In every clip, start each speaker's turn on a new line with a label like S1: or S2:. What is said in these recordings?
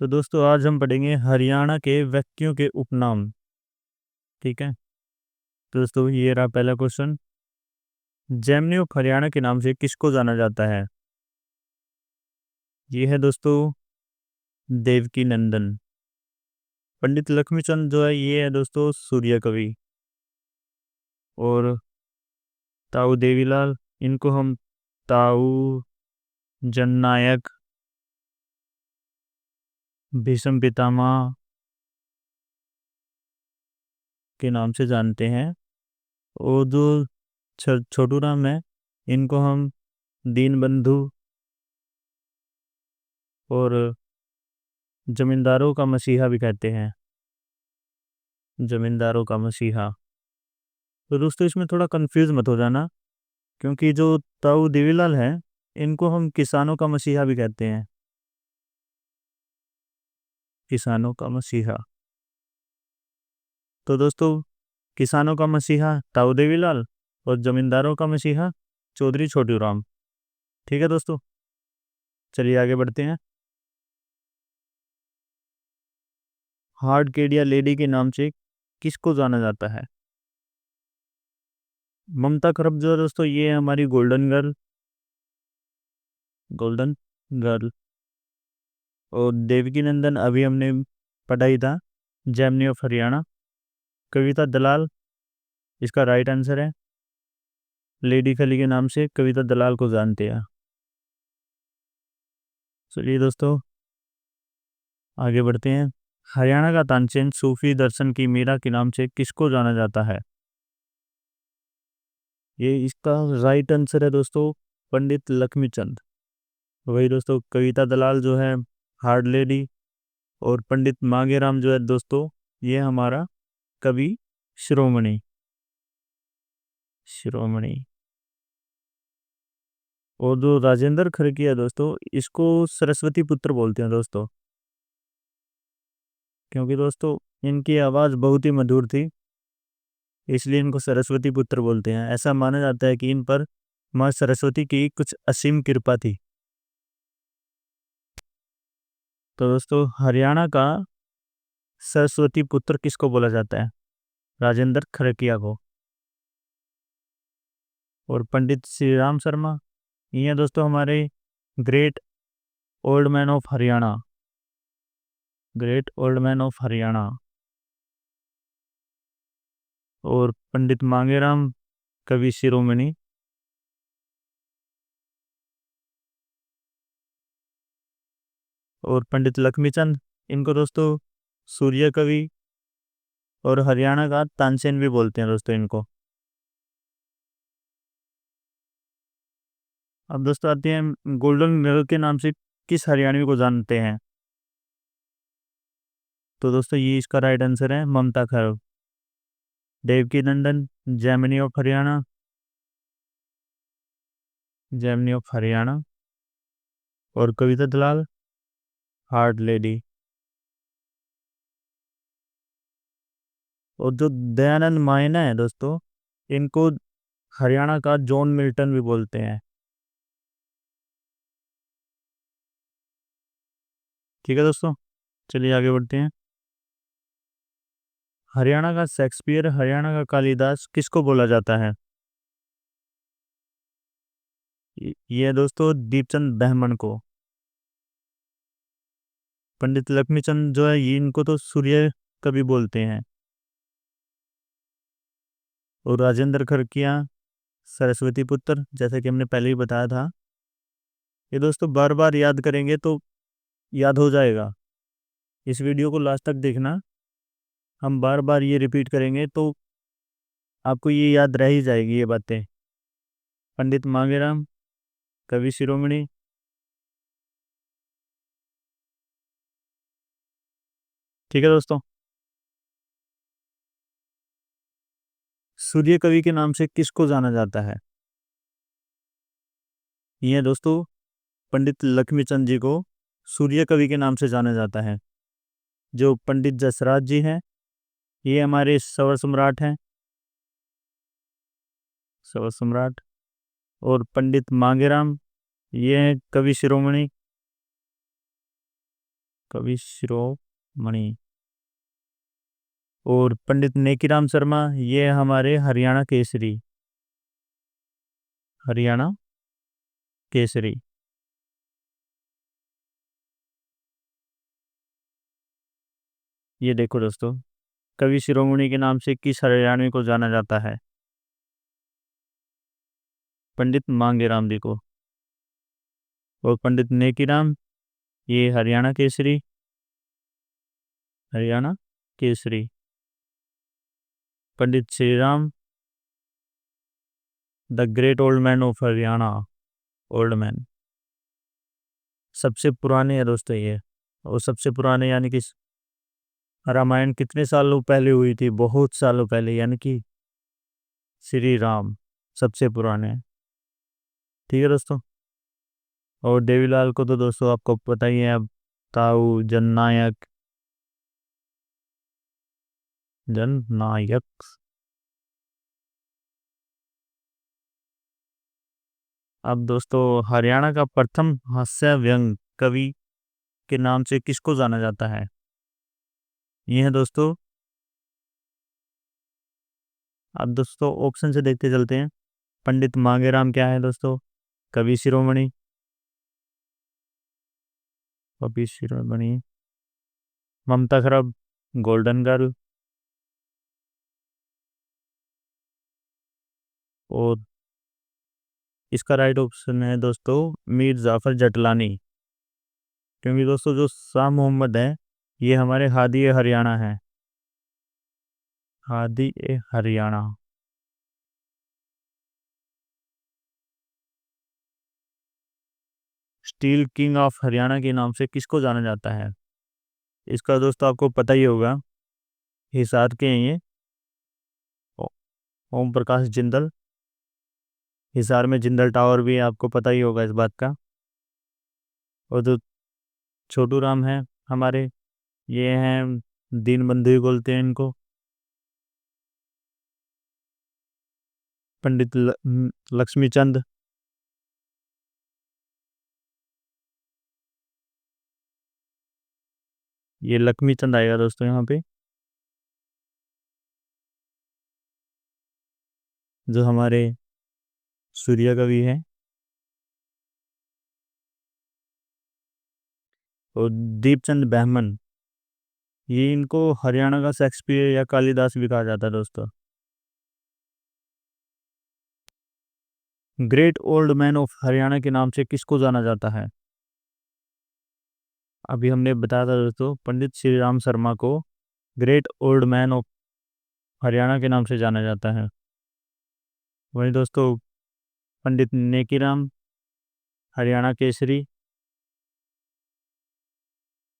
S1: तो दोस्तों आज हम पढ़ेंगे हरियाणा के व्यक्तियों के उपनाम। ठीक है। तो दोस्तों ये रहा पहला क्वेश्चन। जेमनी ऑफ हरियाणा के नाम से किसको जाना जाता है? ये है दोस्तों देवकी नंदन। पंडित लक्ष्मीचंद जो है ये है दोस्तों सूर्य कवि। और ताऊ देवीलाल, इनको हम ताऊ जननायक, भीष्म पितामह के नाम से जानते हैं। और जो छोटू राम है, इनको हम दीनबंधु और जमींदारों का मसीहा भी कहते हैं। जमींदारों का मसीहा। तो दोस्तों इसमें थोड़ा कंफ्यूज मत हो जाना, क्योंकि जो ताऊ देवीलाल है, इनको हम किसानों का मसीहा भी कहते हैं। किसानों का मसीहा। तो दोस्तों किसानों का मसीहा ताऊ देवीलाल और जमींदारों का मसीहा चौधरी छोटू राम। ठीक है दोस्तों, चलिए आगे बढ़ते हैं। हार्ड केडिया लेडी के नाम से किसको जाना जाता है? ममता खरब जो है दोस्तों, ये है हमारी गोल्डन गर्ल। Golden girl. और देवकी नंदन अभी हमने पढ़ा ही था, जेमनी ऑफ हरियाणा। कविता दलाल इसका राइट आंसर है। लेडी खली के नाम से कविता दलाल को जानते हैं। चलिए दोस्तों आगे बढ़ते हैं। हरियाणा का तानसेन सूफी दर्शन की मीरा के नाम से किसको जाना जाता है? ये इसका राइट आंसर है दोस्तों पंडित लक्ष्मीचंद। वही दोस्तों कविता दलाल जो है हार्ड लेडी, और पंडित मांगेराम जो है दोस्तों, ये हमारा कवि शिरोमणि। शिरोमणि। और जो राजेंद्र खड़की है दोस्तों, इसको सरस्वती पुत्र बोलते हैं दोस्तों, क्योंकि दोस्तों इनकी आवाज़ बहुत ही मधुर थी, इसलिए इनको सरस्वती पुत्र बोलते हैं। ऐसा माना जाता है कि इन पर माँ सरस्वती की कुछ असीम कृपा थी। तो दोस्तों हरियाणा का सरस्वती पुत्र किसको बोला जाता है? राजेंद्र खड़किया को। और पंडित श्री राम शर्मा, ये दोस्तों हमारे great old man of Haryana. Great old man of Haryana. और पंडित मांगेराम कवि शिरोमणि। और पंडित लक्ष्मीचंद, इनको दोस्तों सूर्य कवि और हरियाणा का तानसेन भी बोलते हैं दोस्तों इनको। अब दोस्तों आते हैं गोल्डन गर्ल के नाम से किस हरियाणवी को जानते हैं? तो दोस्तों ये इसका राइट आंसर है Mamta Kharab. Devki Nandan Gemini of Haryana. Gemini of Haryana. और कविता दलाल हार्ड लेडी। और जो दयानंद मायना है दोस्तों, इनको हरियाणा का जॉन मिल्टन भी बोलते हैं। ठीक है दोस्तों, चलिए आगे बढ़ते हैं। हरियाणा का शेक्सपियर, हरियाणा का कालिदास किसको बोला जाता है? ये है दोस्तों दीपचंद बहमन को। पंडित लक्ष्मीचंद जो है, ये इनको तो सूर्य कवि बोलते हैं। और राजेंद्र खड़किया सरस्वती पुत्र, जैसा कि हमने पहले ही बताया था। ये दोस्तों बार बार याद करेंगे तो याद हो जाएगा। इस वीडियो को लास्ट तक देखना, हम बार बार ये रिपीट करेंगे तो आपको ये याद रह ही जाएगी ये बातें। पंडित मांगेराम कवि शिरोमणि। ठीक है दोस्तों, सूर्य कवि के नाम से किसको जाना जाता है? ये दोस्तों पंडित लक्ष्मीचंद जी को सूर्य कवि के नाम से जाना जाता है। जो पंडित जसराज जी हैं, ये हमारे सवर सम्राट हैं। सवर सम्राट। और पंडित मांगेराम, ये हैं कवि शिरोमणि। कवि शिरोमणि। और पंडित नेकीराम शर्मा, ये हमारे हरियाणा केसरी, हरियाणा केसरी। ये देखो दोस्तों, कवि शिरोमणि के नाम से किस हरियाणवी को जाना जाता है? पंडित मांगेराम जी को। और पंडित नेकीराम, ये Haryana Kesari, Haryana Kesari. Pandit Shriram, the great old man of Haryana, old man. सबसे पुराने है दोस्तों ये। और सबसे पुराने यानी कि रामायण कितने सालों पहले हुई थी? बहुत सालों पहले, यानी कि श्री राम सबसे पुराने हैं। ठीक है दोस्तों। और देवीलाल को तो दोस्तों आपको पता ही है, अब ताऊ जननायक, जननायक। अब दोस्तों, हरियाणा का प्रथम हास्य व्यंग कवि के नाम से किसको जाना जाता है? ये है दोस्तों, अब दोस्तों ऑप्शन से देखते चलते हैं। पंडित मांगेराम क्या है दोस्तों? कवि शिरोमणि, कवि शिरोमणि। ममता खरब, गोल्डन गर्ल। और इसका राइट ऑप्शन है दोस्तों मीर जाफर जटलानी। क्योंकि दोस्तों जो शाह मोहम्मद है, ये हमारे हादी ए हरियाणा है, हादी ए Haryana. Steel king of Haryana के नाम से किसको जाना जाता है? इसका दोस्तों आपको पता ही होगा, हिसार के हैं ये, ओ- ओम प्रकाश जिंदल। हिसार में जिंदल टावर भी है, आपको पता ही होगा इस बात का। और जो छोटू राम है हमारे, ये हैं दीन बंधु ही बोलते हैं इनको। पंडित लक्ष्मी चंद, ये लक्ष्मी चंद आएगा दोस्तों यहाँ पे। जो हमारे सूर्य कवि है। और दीपचंद बहमन, ये इनको हरियाणा का शेक्सपियर या कालिदास भी कहा जाता है दोस्तों। Great old man of Haryana के नाम से किसको जाना जाता है? अभी हमने बताया था दोस्तों, पंडित श्री राम शर्मा को great old man of Haryana के नाम से जाना जाता है। वहीं दोस्तों, पंडित नेकीराम, हरियाणा केसरी।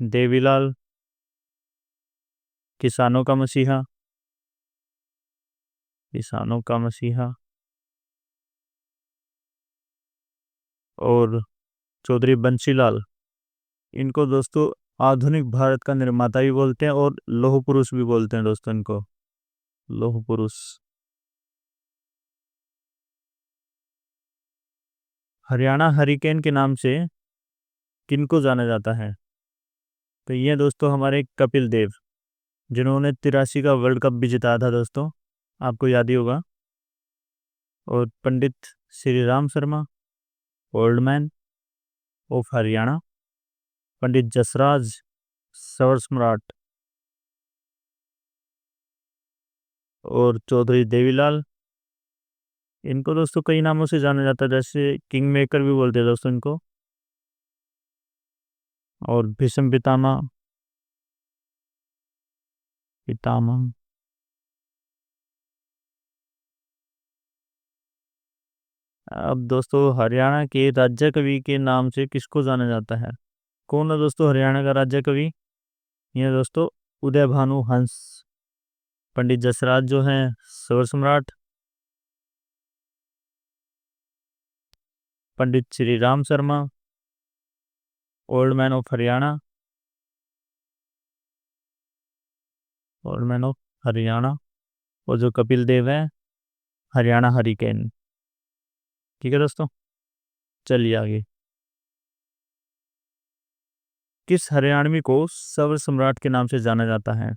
S1: देवीलाल, किसानों का मसीहा, किसानों का मसीहा। और चौधरी बंसीलाल, इनको दोस्तों आधुनिक भारत का निर्माता भी बोलते हैं और लौह पुरुष भी बोलते हैं दोस्तों इनको, लौह पुरुष। हरियाणा हरिकेन के नाम से किनको जाना जाता है? तो ये दोस्तों हमारे कपिल देव, जिन्होंने 83 का वर्ल्ड कप भी जिताया था दोस्तों, आपको याद ही होगा। और Pandit Shri Ram Sharma, old man of Haryana. Pandit Jasraj, सवर सम्राट। और चौधरी देवीलाल, इनको दोस्तों कई नामों से जाना जाता है, जैसे किंग मेकर भी बोलते हैं दोस्तों इनको। और भीष्म पितामह, पितामह। अब दोस्तों, हरियाणा के राज्य कवि के नाम से किसको जाना जाता है? कौन है दोस्तों हरियाणा का राज्य कवि? ये दोस्तों उदय भानु हंस। पंडित जसराज जो हैं स्वर सम्राट। Pandit Shri Ram Sharma, old man of Haryana, old man of Haryana. और जो कपिल देव है, हरियाणा हरिकेन। ठीक है दोस्तों, चलिए आगे। किस हरियाणवी को सवर सम्राट के नाम से जाना जाता है?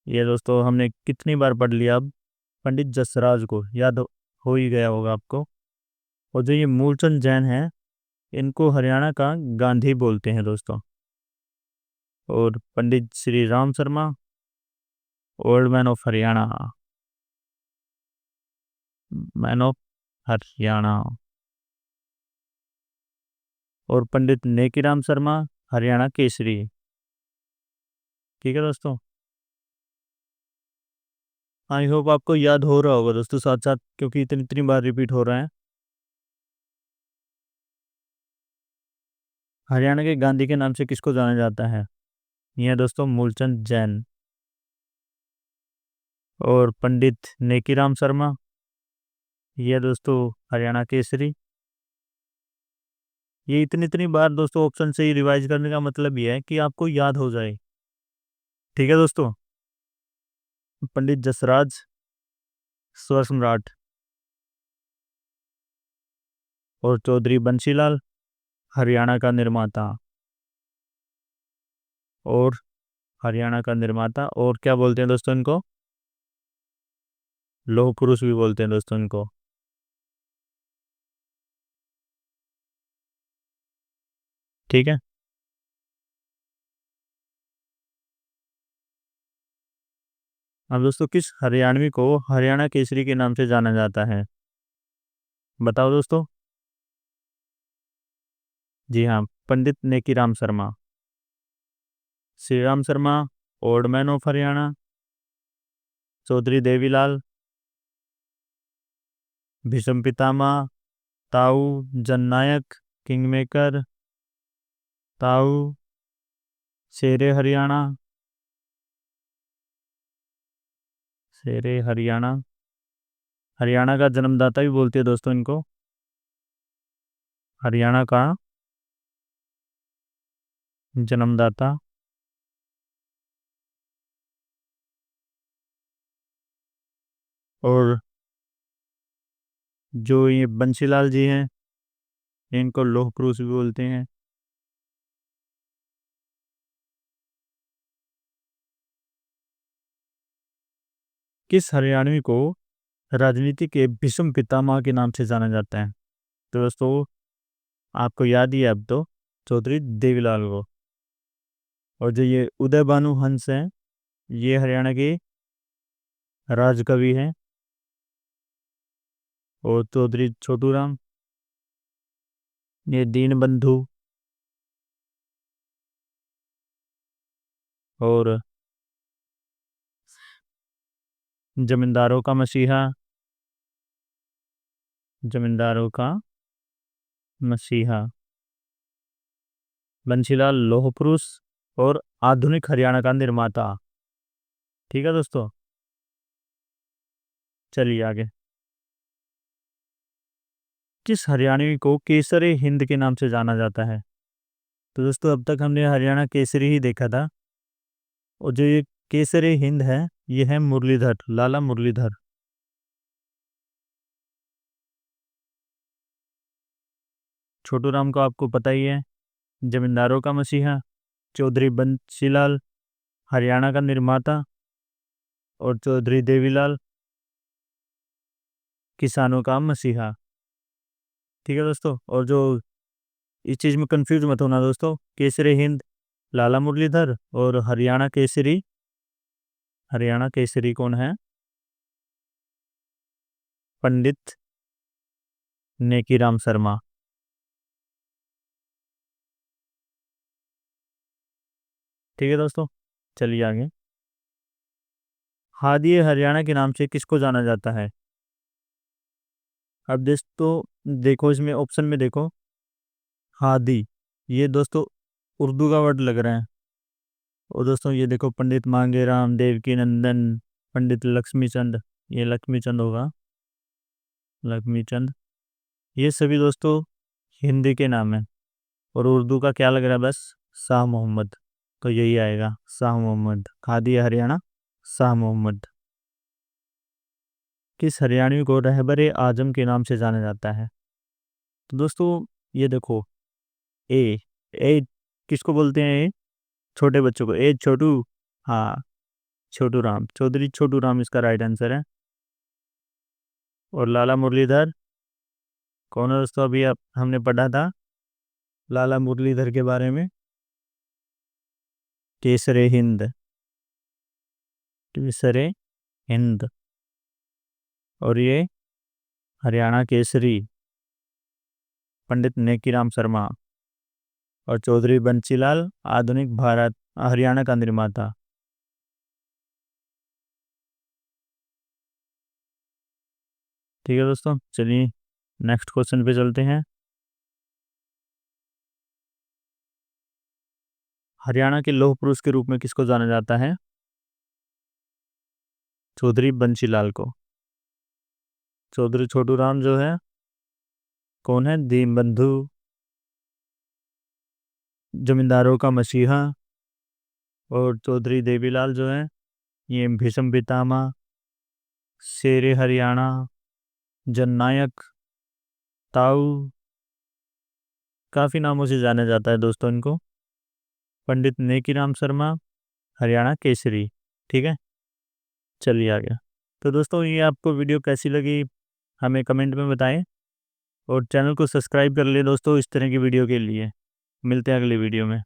S1: ये दोस्तों हमने कितनी बार पढ़ लिया अब। पंडित जसराज को याद हो ही गया होगा आपको। और जो ये मूलचंद जैन है, इनको हरियाणा का गांधी बोलते हैं दोस्तों। और Pandit Shri Ram Sharma, old man of Haryana, man of Haryana. और पंडित नेकीराम शर्मा, हरियाणा केसरी। ठीक है दोस्तों, आई होप आपको याद हो रहा होगा दोस्तों साथ साथ, क्योंकि इतनी इतनी बार रिपीट हो रहा है। हरियाणा के गांधी के नाम से किसको जाना जाता है? ये है दोस्तों मूलचंद जैन। और पंडित नेकीराम शर्मा, ये है दोस्तों हरियाणा केसरी। ये इतनी इतनी बार दोस्तों ऑप्शन से ही रिवाइज करने का मतलब ये है कि आपको याद हो जाए। ठीक है दोस्तों, पंडित जसराज स्वर सम्राट, और चौधरी बंशीलाल, हरियाणा का निर्माता। और हरियाणा का निर्माता, और क्या बोलते हैं दोस्तों इनको? लौह पुरुष भी बोलते हैं दोस्तों इनको। ठीक है, अब दोस्तों किस हरियाणवी को हरियाणा केसरी के नाम से जाना जाता है? बताओ दोस्तों। जी हाँ, Pandit Nekiram Sharma. Shri Ram Sharma, old man of Haryana, Chaudhary Devilal, Bhishma Pitamah, ताऊ जननायक, किंगमेकर, ताऊ शेरे हरियाणा, शेरे हरियाणा। हरियाणा का जन्मदाता भी बोलते हैं दोस्तों इनको। हरियाणा का जन्मदाता। और जो ये बंशीलाल जी हैं, इनको लौह पुरुष भी बोलते हैं। किस हरियाणवी को राजनीति के भीष्म पितामह के नाम से जाना जाता है? तो दोस्तों आपको याद ही है अब तो, चौधरी देवीलाल को। और जो ये उदय भानु हंस हैं, ये हरियाणा के राजकवि हैं। और चौधरी छोटू राम, ये दीन बंधु। और जमींदारों का मसीहा, जमींदारों का मसीहा बंशीलाल लौह पुरुष, और आधुनिक हरियाणा का निर्माता। ठीक है दोस्तों, चलिए आगे। किस हरियाणवी को केसरी हिंद के नाम से जाना जाता है? तो दोस्तों अब तक हमने हरियाणा केसरी ही देखा था। और जो ये केसरी हिंद है, ये है मुरलीधर, लाला मुरलीधर। छोटू राम को आपको पता ही है, जमींदारों का मसीहा, चौधरी बंसीलाल, हरियाणा का निर्माता, और चौधरी देवीलाल, किसानों का मसीहा। ठीक है दोस्तों, और जो इस चीज़ में कंफ्यूज मत होना दोस्तों, केसरी हिंद लाला मुरलीधर, और हरियाणा केसरी, हरियाणा केसरी कौन है? पंडित नेकीराम शर्मा। ठीक है दोस्तों, चलिए आगे। हादी हरियाणा के नाम से किसको जाना जाता है? अब दोस्तों देखो, इसमें ऑप्शन में देखो, हादी, ये दोस्तों उर्दू का वर्ड लग रहा है। और दोस्तों ये देखो, पंडित मांगेराम, देवकी नंदन, पंडित लक्ष्मीचंद, ये लक्ष्मीचंद होगा, लक्ष्मीचंद। ये सभी दोस्तों हिंदी के नाम है। और उर्दू का क्या लग रहा है? बस शाह मोहम्मद, तो यही आएगा, शाह मोहम्मद। खादी हरियाणा, शाह मोहम्मद। किस हरियाणवी को रहबर आजम के नाम से जाना जाता है? तो दोस्तों ये देखो, ए ए किसको बोलते हैं ये? छोटे बच्चों को। ए छोटू। हाँ, छोटू राम, चौधरी छोटू राम इसका राइट आंसर है। और लाला मुरलीधर कौन है दोस्तों? अभी आप हमने पढ़ा था लाला मुरलीधर के बारे में। केसरे हिंद, केसरे हिंद। और ये हरियाणा केसरी पंडित नेकीराम शर्मा। और चौधरी बंसीलाल आधुनिक भारत हरियाणा का निर्माता। ठीक है दोस्तों, चलिए नेक्स्ट क्वेश्चन पे चलते हैं। हरियाणा के लौह पुरुष के रूप में किसको जाना जाता है? चौधरी बंसीलाल को। चौधरी छोटू राम जो है कौन है? दीनबंधु, जमींदारों का मसीहा। और चौधरी देवीलाल जो है ये भीष्म पितामह, शेरे हरियाणा, जननायक, ताऊ, काफ़ी नामों से जाना जाता है दोस्तों इनको। पंडित नेकीराम शर्मा हरियाणा केसरी। ठीक है, चलिए आ गया। तो दोस्तों ये आपको वीडियो कैसी लगी हमें कमेंट में बताएं। और चैनल को सब्सक्राइब कर ले दोस्तों इस तरह की वीडियो के लिए। मिलते हैं अगली वीडियो में।